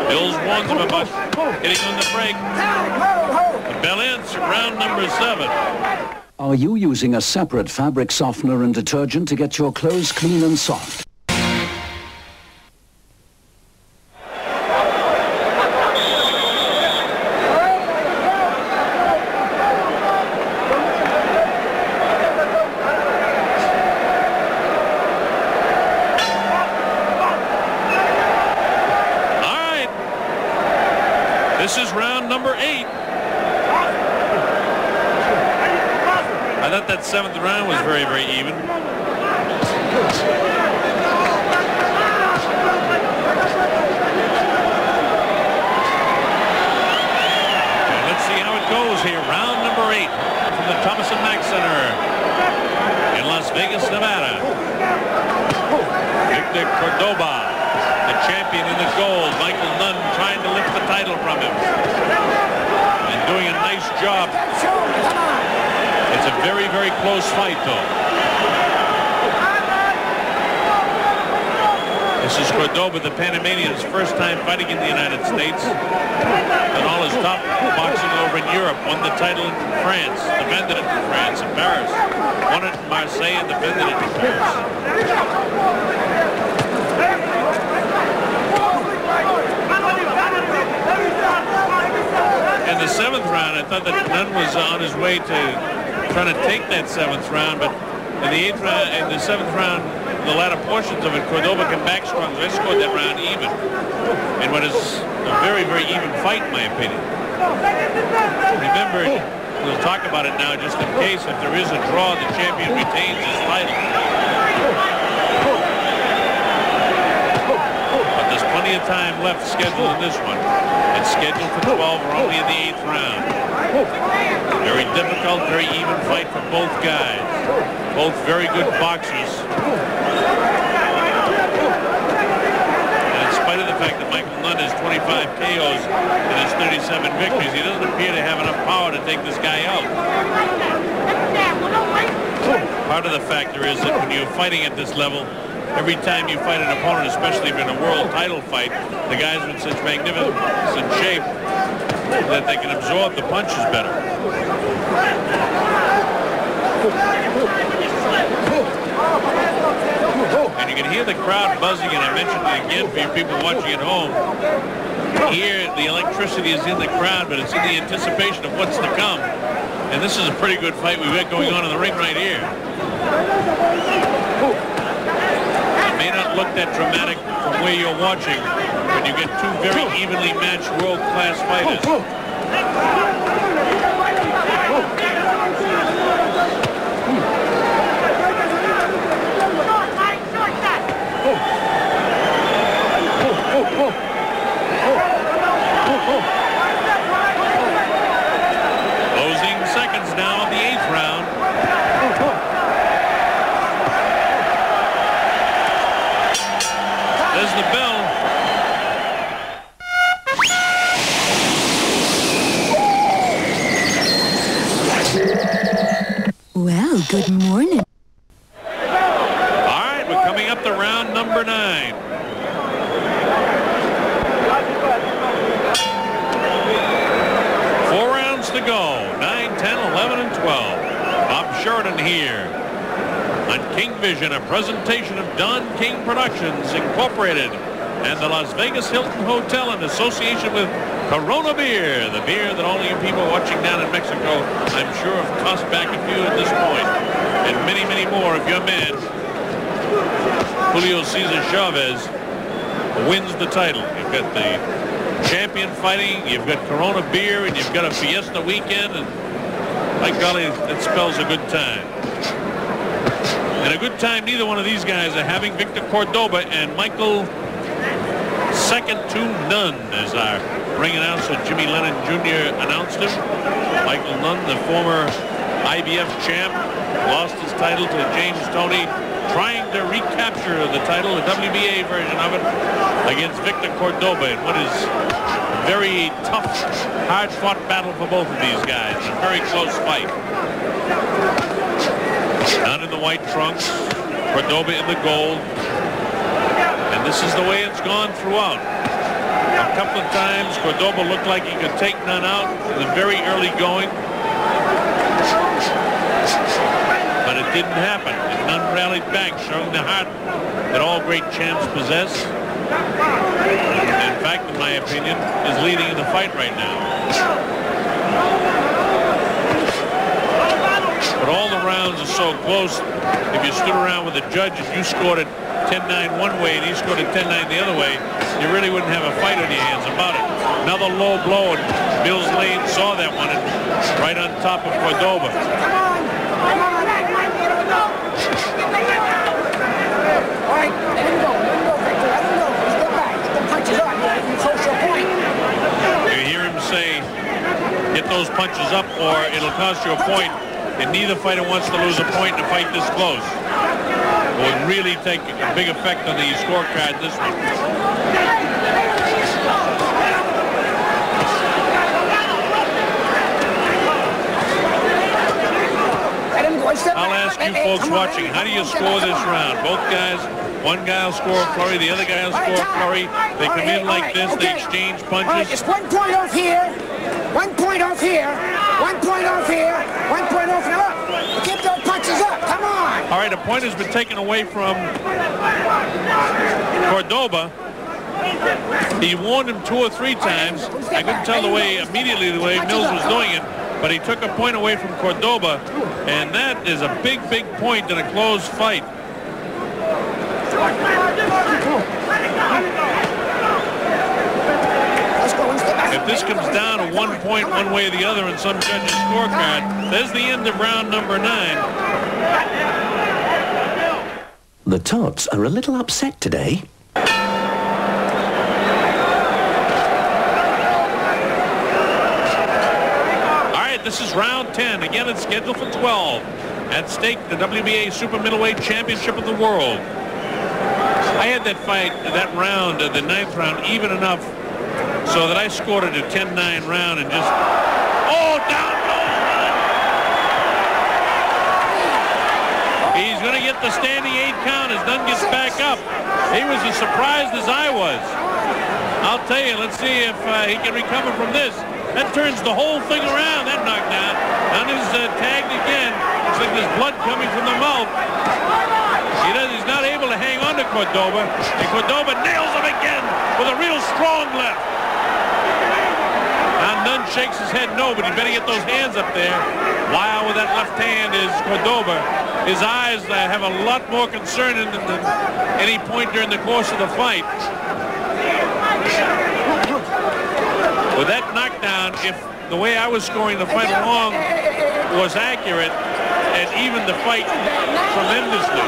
Bills warns him about hitting on the brake. The bell ends round number 7. Are you using a separate fabric softener and detergent to get your clothes clean and soft? This is round number 8. I thought that 7th round was very, very even. And let's see how it goes here. Round number 8 from the Thomas & Mack Center in Las Vegas, Nevada. Victor Cordoba, the champion in the gold. Michael Nunn trying to lift the title from him and doing a nice job. It's a very, very close fight, though. This is Cordoba, the Panamanian's first time fighting in the United States. And all his top boxing over in Europe. Won the title in France, defended it in France, in Paris. Won it in Marseille and defended it in Paris. In the 7th round, I thought that Nunn was on his way to trying to take that 7th round, but in the 8th round, in the 7th round, the latter portions of it, Cordoba came back strong. They scored that round even, in what is a very, very even fight, in my opinion. Remember, we'll talk about it now, just in case if there is a draw, the champion retains his title. But there's plenty of time left scheduled in this one. It's scheduled for 12. We're only in the 8th round. Very difficult, very even fight for both guys. Both very good boxers. And in spite of the fact that Michael Nunn has 25 KOs and has 37 victories, he doesn't appear to have enough power to take this guy out. Part of the factor is that when you're fighting at this level, every time you fight an opponent, especially if in a world title fight, the guys are in such magnificent shape that they can absorb the punches better. And you can hear the crowd buzzing, and I mentioned it again for you people watching at home. Here, the electricity is in the crowd, but it's in the anticipation of what's to come. And this is a pretty good fight we've got going on in the ring right here. May not look that dramatic from where you're watching, but you get two very evenly matched world-class fighters. Closing seconds now of the 8th round. There's the bell. Well, good morning. All right, we're coming up to round number 9. Four rounds to go. 9, 10, 11, and 12. Bob Sheridan here on King Vision, a presentation of Don King Productions Incorporated and the Las Vegas Hilton Hotel in association with Corona beer, the beer that all you people watching down in Mexico, I'm sure, have tossed back a few at this point, and many, many more if your man Julio Cesar Chavez wins the title. You've got the champion fighting, you've got Corona beer, and you've got a fiesta weekend, and by golly, it spells a good time. And a good time neither one of these guys are having. Victor Cordoba and Michael second to none, as our ring announcer Jimmy Lennon Jr. announced him. Michael Nunn, the former IBF champ, lost his title to James Toney, trying to recapture the title, the WBA version of it, against Victor Cordoba in what is a very tough, hard-fought battle for both of these guys. A very close fight. Nunn in the white trunks, Cordoba in the gold. And this is the way it's gone throughout. A couple of times, Cordoba looked like he could take Nunn out in the very early going. But it didn't happen. And Nunn rallied back, showing the heart that all great champs possess. And in fact, in my opinion, is leading in the fight right now. But all the rounds are so close. If you stood around with a judge and you scored it 10-9 one way and he scored it 10-9 the other way, you really wouldn't have a fight on your hands about it. Another low blow, and Mills Lane saw that one and right on top of Cordoba. You hear him say, get those punches up or it'll cost you a point. And neither fighter wants to lose a point in a fight this close. It would really take a big effect on the scorecard this one. I'll ask you folks watching, how do you score this round? Both guys, one guy will score a flurry, the other guy will score a flurry. They come in like this, they exchange punches. It's 1 point off here, 1 point off here, 1 point off here, 1 point off and up. Keep those punches up, come on. All right, a point has been taken away from Cordoba. He warned him 2 or 3 times. I couldn't tell the way Mills was doing it, but he took a point away from Cordoba, and that is a big, big point in a closed fight. If this comes down to 1 point one way or the other in some judge's scorecard, there's the end of round number 9. The Tots are a little upset today. This is round 10. Again, it's scheduled for 12. At stake, the WBA Super Middleweight Championship of the World. I had that fight, that round, the 9th round, even enough so that I scored it a 10-9 round and just... Oh, down goes Nunn! He's going to get the standing 8 count as Nunn gets back up. He was as surprised as I was. I'll tell you, let's see if he can recover from this. That turns the whole thing around, that knockdown. Nunn is tagged again. Looks like there's blood coming from the mouth. He's not able to hang on to Cordoba. And Cordoba nails him again with a real strong left. Now Nunn shakes his head no, but he better get those hands up there. Wild with that left hand is Cordoba. His eyes have a lot more concern than any point during the course of the fight. With that knockdown, if the way I was scoring the fight along was accurate, and even the fight tremendously.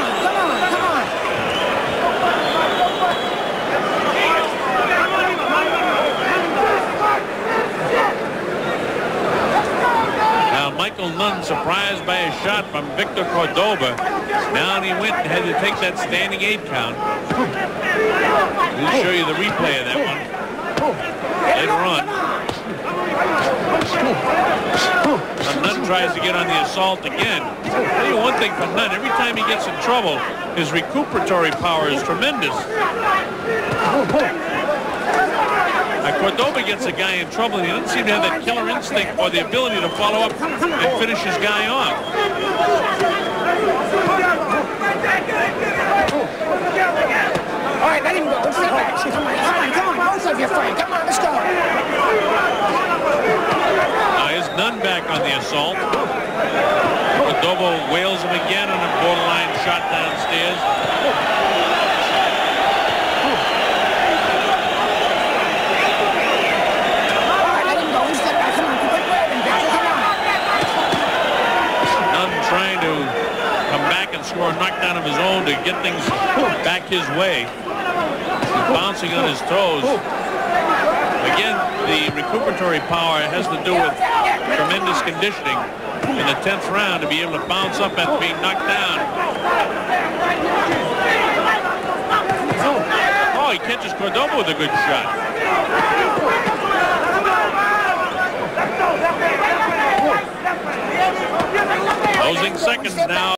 Now Michael Nunn surprised by a shot from Victor Cordoba. Now he went and had to take that standing 8 count. We'll show you the replay of that one later on. Nunn tries to get on the assault again. I'll tell you one thing for Nunn, every time he gets in trouble, his recuperatory power is tremendous. Cordoba gets a guy in trouble, and he doesn't seem to have that killer instinct or the ability to follow up and finish his guy off. All right, let him go. Let's get back. Come on, both of you fight. Come on, let's go. Now here's Nunn back on the assault. Cordoba wails him again on a borderline shot downstairs. All right, let him go. Let's get back. Come on, quit grabbing, Victor. Come on. Nunn trying to come back and score a knockdown of his own to get things back his way. He's bouncing on his toes. Again, the recuperatory power has to do with tremendous conditioning in the 10th round to be able to bounce up after being knocked down. Oh, he catches Cordoba with a good shot. Closing seconds now.